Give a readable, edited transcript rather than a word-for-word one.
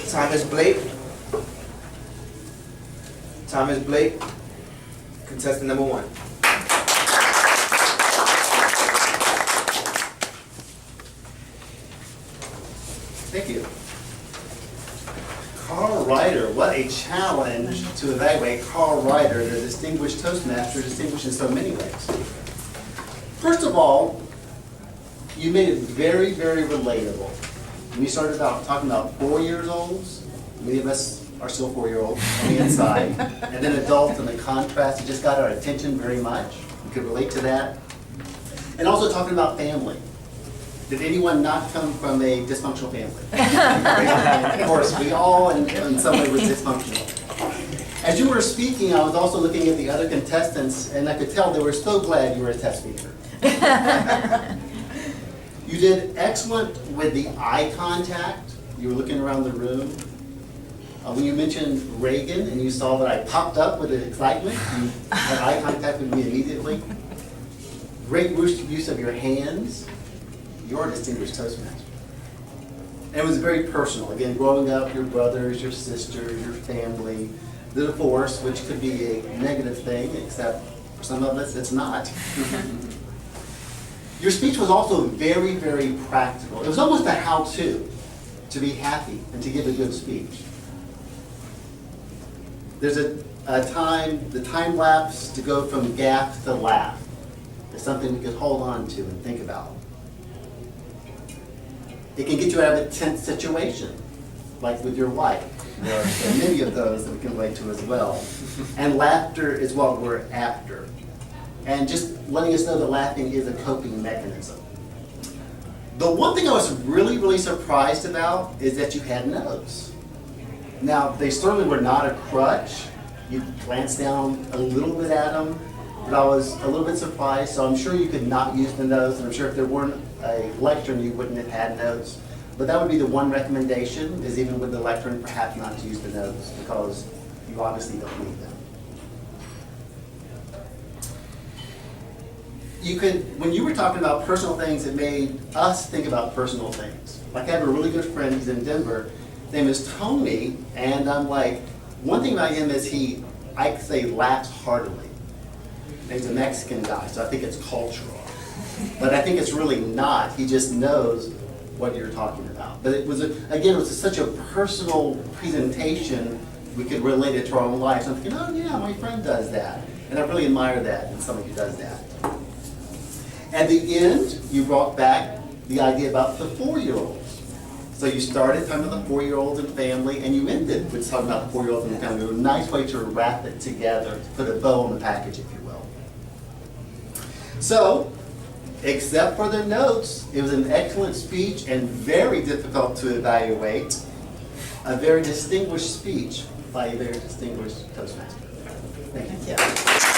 Thomas Blake. Thomas Blake, contestant number 1. Thank you. Karl Ryder, what a challenge to evaluate Karl Ryder, the distinguished Toastmaster, distinguished in so many ways. First of all, you made it very, very relatable. When you started out talking about 4-year-olds, many of us are still 4-year-olds on the inside, and then adults, and the contrast, it just got our attention very much. We could relate to that. And also talking about family. Did anyone not come from a dysfunctional family? Of course, we all in some way were dysfunctional. As you were speaking, I was also looking at the other contestants, and I could tell they were so glad you were a test speaker. You did excellent with the eye contact. You were looking around the room. When you mentioned Reagan and you saw that I popped up with excitement, you had eye contact with me immediately. Great use of your hands. You're a distinguished Toastmaster. And it was very personal. Again, growing up, your brothers, your sisters, your family, the divorce, which could be a negative thing, except for some of us, it's not. Your speech was also very, very practical. It was almost a how-to be happy and to give a good speech. There's a time, the time lapse to go from gaffe to laugh is something we could hold on to and think about. It can get you out of a tense situation, like with your wife. There are many of those that we can relate to as well. And laughter is what we're after. And just letting us know that laughing is a coping mechanism. The one thing I was really, really surprised about is that you had notes. Now, they certainly were not a crutch. You glanced down a little bit at them, but I was a little bit surprised, so I'm sure you could not use the notes, and I'm sure if there weren't a lectern, you wouldn't have had notes. But that would be the one recommendation, is even with the lectern, perhaps not to use the notes, because you obviously don't need them. You could, when you were talking about personal things, it made us think about personal things. Like I have a really good friend, he's in Denver, his name is Tony, and I'm like, one thing about him is I could say laughs heartily. He's a Mexican guy, so I think it's cultural. But I think it's really not. He just knows what you're talking about. But it was, again, it was such a personal presentation, we could relate it to our own lives. I'm thinking, oh yeah, my friend does that. And I really admire that in somebody who does that. At the end, you brought back the idea about the 4-year-olds. So you started talking about the 4-year-olds and family, and you ended with talking about the 4-year-olds and family. It was a nice way to wrap it together, to put a bow on the package, if you will. So, except for the notes, it was an excellent speech and very difficult to evaluate. A very distinguished speech by a very distinguished Toastmaster. Thank you.